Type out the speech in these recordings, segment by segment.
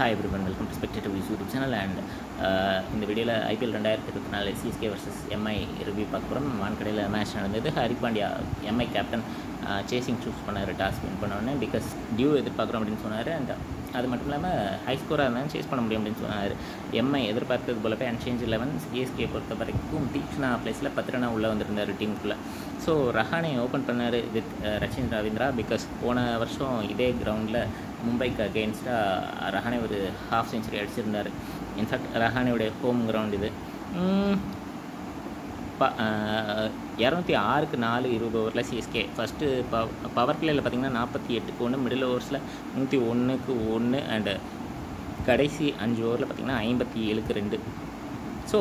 Hi everyone, welcome to Spectator Views YouTube channel and இந்த வீடியோவில் IPL 2024 CSK vs Mi review பார்க்க போகிறோம். வான்கடையில் match நடந்தது. Horik Pandya Mi captain chasing choose பண்ணார், toss win பண்ணோடனே because due எதிர்பார்க்குறோம் அப்படின்னு சொன்னார். அண்ட் அது மட்டும் இல்லாமல் ஹை ஸ்கோராக இருந்தாலும் சேஸ் பண்ண முடியும் அப்படின்னு சொன்னார். எம்ஐ எதிர்பார்த்தது போலவே அன்சேஞ்ச் 11. சிஎஸ்கே பொறுத்த வரைக்கும் தீக்ஷனா பிளேஸில் 10 ரன் உள்ளே வந்திருந்தார் டீமுக்குள்ளே. ஸோ ரஹானே ஓப்பன் பண்ணார் வித் ரச்சின் ரவீந்திரா. பிகாஸ் போன வருஷம் இதே கிரவுண்டில் மும்பைக்கு அகெயின்ஸ்டாக ரஹானே ஒரு ஹாஃப் செஞ்சுரி அடிச்சிருந்தார். இன்ஃபேக்ட் ரஹானேவுடைய ஹோம் கிரவுண்ட் இது. 206க்கு 4 20 ஓவரில் சிஎஸ்கே ஃபஸ்ட்டு பவர் பிளேயில் பார்த்திங்கன்னா 48க்கு 1, மிடில் ஓவர்ஸில் 101க்கு 1 அண்டு கடைசி 5 ஓவரில் பார்த்திங்கன்னா 57க்கு 2. ஸோ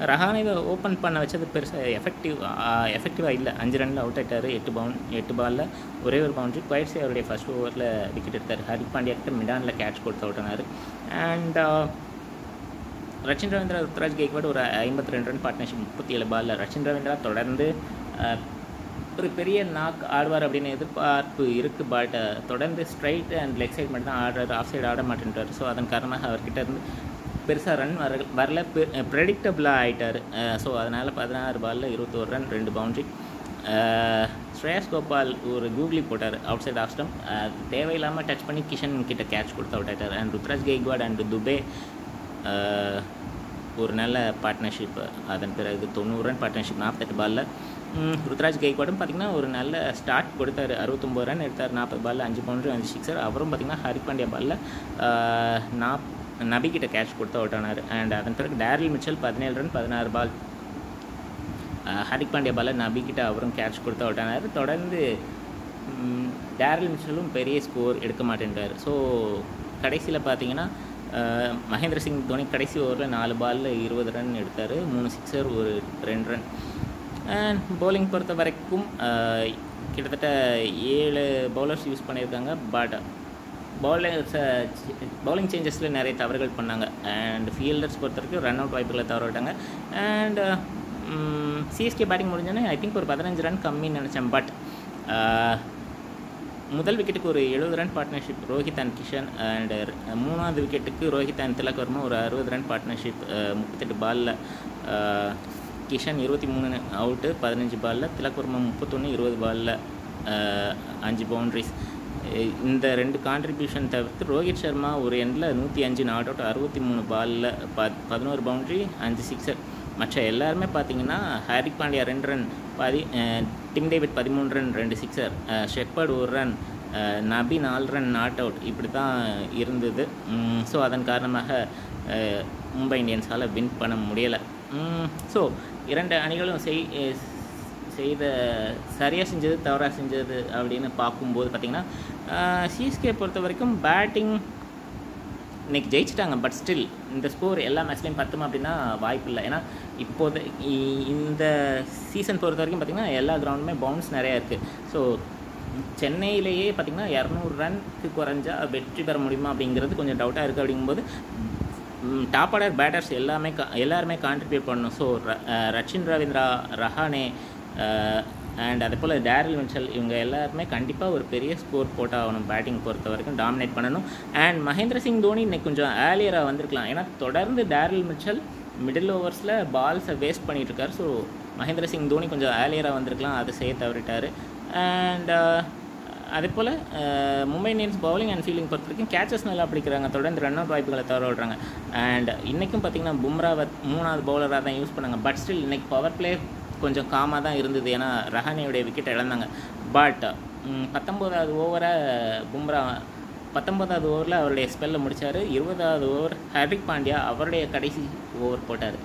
ரஹானேவை ஓப்பன் பண்ண வச்சது பெருசாக எஃபெக்டிவாக இல்லை. 5 ரனில் அவுட் ஆகிட்டார். 8 பாலில் ஒரே ஒரு பவுண்ட்ரி. குவைட்ஸே அவருடைய ஃபஸ்ட் ஓவரில் விக்கெட் எடுத்தார். ஹாரிக் பாண்டியாக்கிட்ட மிடானில் கேட்ச் கொடுத்து அவுட் ஆனார். அண்ட் ரச்சின் ரவீந்திரா, ருத்ராஜ் கெய்க்வாட் ஒரு 52 ரன் பார்ட்னர்ஷிப் 37 பாலில். ரச்சின் ரவீந்திரா தொடர்ந்து ஒரு பெரிய நாக் ஆடுவார் அப்படின்னு எதிர்பார்ப்பு இருக்குது. பட் தொடர்ந்து ஸ்ட்ரைட் அண்ட் லெக் சைட் மட்டும் தான் ஆடுறாரு, ஆஃப் சைடு ஆட மாட்டேன்ட்டார். ஸோ அதன் காரணமாக அவர்கிட்ட இருந்து பெருசாக ரன் வரல, ப்ரெடிக்டபிளாக ஆகிட்டார். ஸோ அதனால் 16 பாலில் 21 ரன் 2 பவுண்ட்ரி. ஸ்ரேயாஸ் கோபால் ஒரு கூகுளி போட்டார் அவுட் சைட் ஆஃப் ஸ்டம்ப். தேவையில்லாமல் டச் பண்ணி கிஷன் கிட்ட கேட்ச் கொடுத்து அவுட் ஆகிட்டார். அண்ட் ருத்ராஜ் கெய்க்வாட் அண்ட் துபே ஒரு நல்ல பார்ட்னர்ஷிப். அதன் பிறகு 90 ரன் பார்ட்னர்ஷிப் 48 பாலில். ருத்ராஜ் கெய்க்வாடும் பார்த்திங்கன்னா ஒரு நல்ல ஸ்டார்ட் கொடுத்தார். 69 ரன் எடுத்தார் 40 பாலில், 5 பவுண்டரி 5 சிக்ஸர். அவரும் பார்த்திங்கன்னா ஹாரிக் பாண்டியா பாலில் நபிக்கிட்ட கேட்ச் கொடுத்து அவுட் ஆனார். அண்ட் அதன் பிறகு டேரில் மிச்சல் 17 ரன் 16 பால். ஹாரிக் பாண்டியா பாலில் நபிக்கிட்ட அவரும் கேட்ச் கொடுத்து அவுட் ஆனார். தொடர்ந்து டேரில் மிச்சலும் பெரிய ஸ்கோர் எடுக்க மாட்டேன்ட்டார். ஸோ கடைசியில் பார்த்திங்கன்னா மகேந்திர சிங் தோனி கடைசி ஓவரில் 4 பாலில் 20 ரன் எடுத்தார். 3 சிக்ஸர் ஒரு 2 ரன். அண்ட் பவுலிங் பொறுத்த வரைக்கும் கிட்டத்தட்ட 7 பவுலர்ஸ் யூஸ் பண்ணியிருக்காங்க. பட் பவுலிங் சேஞ்சஸில் நிறைய தவறுகள் பண்ணாங்க. அண்ட் ஃபீல்டர்ஸ் பொறுத்த வரைக்கும் ரன் அவுட் வாய்ப்புகளை தவற விட்டாங்க. அண்ட் சிஎஸ்கே பேட்டிங் முடிஞ்சோன்னே ஐ திங்க் ஒரு 15 ரன் கம்மின்னு நினச்சேன். பட் முதல் விக்கெட்டுக்கு ஒரு 70 run partnership Rohit and Kishan. And 3வது விக்கெட்டுக்கு ரோஹித் அண்ட் திலக் வர்மா ஒரு 60 ரன் பார்ட்னர்ஷிப் 38 பாலில். கிஷன் 23 அவுட்டு 15 பாலில். திலக் வர்மா 31 20 பாலில் 5 பவுண்ட்ரிஸ். இந்த 2 கான்ட்ரிபியூஷன் தவிர்த்து ரோஹித் சர்மா ஒரு எண்டில் 105 நாட் அவுட் 63 பாலில் 11 பவுண்ட்ரி 5 சிக்ஸர். மற்ற எல்லாருமே பார்த்திங்கன்னா Horik Pandya 2 run, Tim David 13 run 2 sixer, shepherd 1 run, நபி 4 ரன் நாட் அவுட். இப்படி தான் இருந்தது. ஸோ அதன் காரணமாக மும்பை இந்தியன்ஸால் வின் பண்ண முடியலை. ஸோ 2 அணிகளும் சரியாக செஞ்சது தவறாக செஞ்சது அப்படின்னு பார்க்கும்போது பார்த்திங்கன்னா சிஎஸ்கே பொறுத்த வரைக்கும் பேட்டிங் இன்றைக்கி ஜெயிச்சிட்டாங்க. பட் ஸ்டில் இந்த ஸ்கோர் எல்லா மேட்ச்லேயும் பத்துமா அப்படின்னா வாய்ப்பு இல்லை. ஏன்னா இப்போது இந்த சீசன் பொறுத்த வரைக்கும் பார்த்திங்கன்னா எல்லா கிரவுண்டுமே பவுன்ஸ் நிறையா இருக்குது. ஸோ சென்னையிலேயே பார்த்திங்கன்னா 200 ரன்க்கு குறைஞ்சா வெற்றி பெற முடியுமா அப்படிங்கிறது கொஞ்சம் டவுட்டாக இருக்குது. அப்படிங்கும்போது டாப் ஆர்டர் பேட்டர்ஸ் எல்லாருமே கான்ட்ரிபியூட் பண்ணணும். ஸோ ரச்சின் ரவீந்திரா, ரஹானே அண்ட் அதே போல் டேரில் மிச்சல் இவங்க எல்லாருமே கண்டிப்பாக ஒரு பெரிய ஸ்கோர் போட்டாகணும். பேட்டிங் பொறுத்த வரைக்கும் டாமினேட் பண்ணணும். அண்ட் மகேந்திர சிங் தோனி இன்றைக்கி கொஞ்சம் ஏர்லியராக வந்திருக்கலாம். ஏன்னா தொடர்ந்து டேரில் மிச்சல் மிடில் ஓவர்ஸில் பால்ஸை வேஸ்ட் பண்ணிகிட்ருக்கார். ஸோ மகேந்திர சிங் தோனி கொஞ்சம் ஏர்லியராக வந்திருக்கலாம், அதை செய்ய தவறிட்டார். அண்ட் அதே போல் Mumbai Indians bowling and fielding பொறுத்த வரைக்கும் கேச்சஸ் நல்லா பிடிக்கிறாங்க. தொடர்ந்து ரன் அவுட் வாய்ப்புகளை தவற விடுறாங்க. அண்ட் இன்றைக்கும் பார்த்திங்கன்னா பும்ராவை 3வது பவுலராக தான் யூஸ் பண்ணாங்க. பட் ஸ்டில் இன்றைக்கி பவர் பிளே கொஞ்சம் காமாக தான் இருந்தது. ஏன்னா ரஹானேவுடைய விக்கெட் இழந்தாங்க. பட் 19வது ஓவரை பும்ரா 19வது ஓவரில் அவருடைய ஸ்பெல்லை முடித்தார். 20வது ஓவர் ஹாரிக் பாண்டியா அவருடைய கடைசி ஓவர் போட்டார்.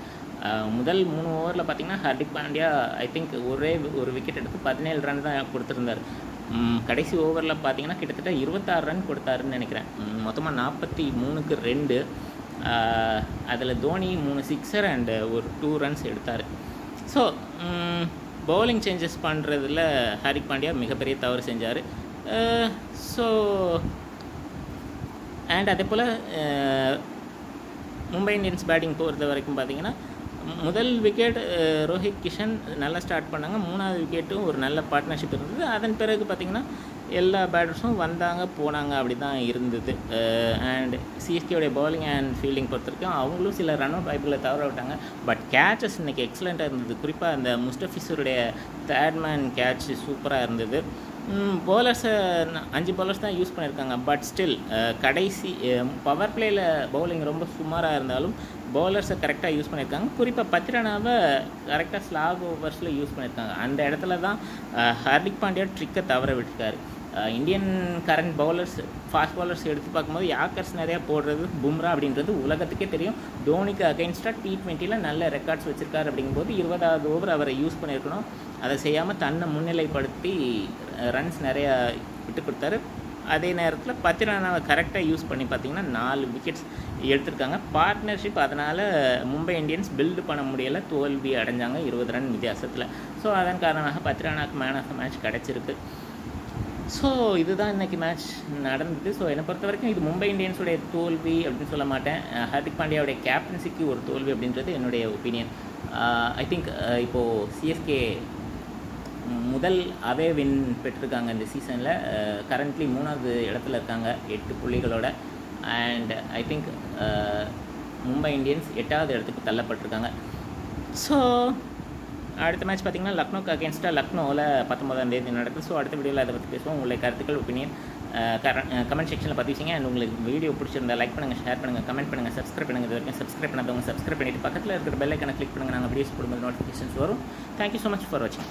முதல் 3 ஓவரில் பார்த்திங்கன்னா ஹாரிக் பாண்டியா ஐ திங்க் ஒரே ஒரு விக்கெட் எடுத்து 17 ரன் தான் கொடுத்துருந்தார். கடைசி ஓவரில் பார்த்திங்கன்னா கிட்டத்தட்ட 26 ரன் கொடுத்தாருன்னு நினைக்கிறேன். மொத்தமாக 43க்கு 2. அதில் தோனி 3 சிக்ஸர் அண்டு ஒரு 2 ரன்ஸ் எடுத்தார். ஸோ பவுலிங் சேஞ்சஸ் பண்ணுறதுல ஹாரிக் பாண்டியா மிகப்பெரிய தவறு செஞ்சார். ஸோ அண்ட் அதே போல் மும்பை இந்தியன்ஸ் பேட்டிங் பொறுத்த வரைக்கும் பார்த்திங்கன்னா முதல் விக்கெட் ரோஹித் கிஷன் நல்லா ஸ்டார்ட் பண்ணாங்க. 3வது விக்கெட்டும் ஒரு நல்ல பார்ட்னர்ஷிப் இருந்தது. அதன் பிறகு பார்த்திங்கன்னா எல்லா பேட்டர்ஸும் வந்தாங்க போனாங்க அப்படி தான் இருந்தது. அண்ட் சிஎஸ்கேவுடைய பவுலிங் அண்ட் ஃபீல்டிங் பொறுத்தவரைக்கும் அவங்களும் சில ரன் அவுட் வாய்ப்புகளை தவற விட்டாங்க. பட் கேட்சஸ் இன்றைக்கி எக்ஸலண்ட்டாக இருந்தது. குறிப்பாக அந்த முஸ்டபிஸருடைய தேர்ட் மேன் கேட்ச் சூப்பராக இருந்தது. பவுலர்ஸை 5 பவுலர்ஸ் தான் யூஸ் பண்ணியிருக்காங்க. பட் ஸ்டில் கடைசி பவர் பிளேயில் பவுலிங் ரொம்ப சுமாராக இருந்தாலும் பவுலர்ஸை கரெக்டாக யூஸ் பண்ணியிருக்காங்க. குறிப்பாக பத்திரனாவை கரெக்டாக ஸ்லாக் ஓவர்ஸில் யூஸ் பண்ணியிருக்காங்க. அந்த இடத்துல தான் ஹார்திக் பாண்டியா ட்ரிக்கை தவற விட்டுருக்காரு. Indian current bowlers fast bowlers எடுத்து பார்க்கும்போது யாக்கர்ஸ் நிறையா போடுறது பும்ரா அப்படின்றது உலகத்துக்கே தெரியும். தோனிக்கு அகைன்ஸ்டாக T20 நல்ல ரெக்கார்ட்ஸ் வச்சுருக்காரு. அப்படிங்கும்போது 20வது ஓவர் அவரை யூஸ் பண்ணியிருக்கணும். அதை செய்யாமல் தன்னை முன்னிலைப்படுத்தி ரன்ஸ் நிறையா விட்டு கொடுத்தாரு. அதே நேரத்தில் பத்திரனாவை கரெக்டாக யூஸ் பண்ணி பார்த்திங்கன்னா 4 விக்கெட்ஸ் எடுத்திருக்காங்க. பார்ட்னர்ஷிப் அதனால் மும்பை இந்தியன்ஸ் பில்டு பண்ண முடியலை, தோல்வி அடைஞ்சாங்க 20 ரன் வித்தியாசத்தில். ஸோ அதன் காரணமாக பத்திரனாவுக்கு மேன் ஆஃப் த மேட்ச் கிடச்சிருக்கு. ஸோ இதுதான் இன்றைக்கி மேட்ச் நடந்தது. ஸோ என்னை பொறுத்த வரைக்கும் இது மும்பை இந்தியன்ஸுடைய தோல்வி அப்படின்னு சொல்ல மாட்டேன். ஹார்திக் பாண்டியாவுடைய கேப்டன்சிக்கு ஒரு தோல்வி அப்படின்றது என்னுடைய ஒப்பீனியன். ஐ திங்க் இப்போது சிஎஸ்கே முதல் அவே வின் பெற்றிருக்காங்க இந்த சீசனில். கரண்ட்லி 3வது இடத்துல இருக்காங்க 8 புள்ளிகளோட. And I think Mumbai Indians 8வது இடத்துக்கு தள்ளப்பட்டிருக்காங்க. ஸோ அடுத்த மேட்ச் பார்த்திங்கன்னா லக்னோக்கு அகேன்ஸ்டாக லக்னோவில் 19ஆம் தேதி நடக்குது. ஸோ அடுத்த வீடியோவில் அதை பற்றி பேசுவோம். உங்களுடைய கருத்துக்கள் ஒப்பீனியன் கமெண்ட் செக்ஷனில் பதிவிச்சிங்க. அண்ட் உங்களுக்கு வீடியோ பிடிச்சிருந்தா லைக் பண்ணுங்கள், ஷேர் பண்ணுங்கள், கமெண்ட் பண்ணுங்கள், சப்ஸ்கிரைப் பண்ணுங்கள். இது வரைக்கும் சப்ஸ்கிரைப் பண்ணாதவங்க சப்ஸ்கிரைப் பண்ணிவிட்டு பக்கத்தில் இருக்கிற பெல் ஐக்கனை கிளிக் பண்ணுங்கள். நாங்கள் வீடியோஸ் போடும்போது நோட்டிஃபிகேஷன்ஸ் வரும். தேங்க்யூ ஸோ மச் ஃபார் வாட்சிங்.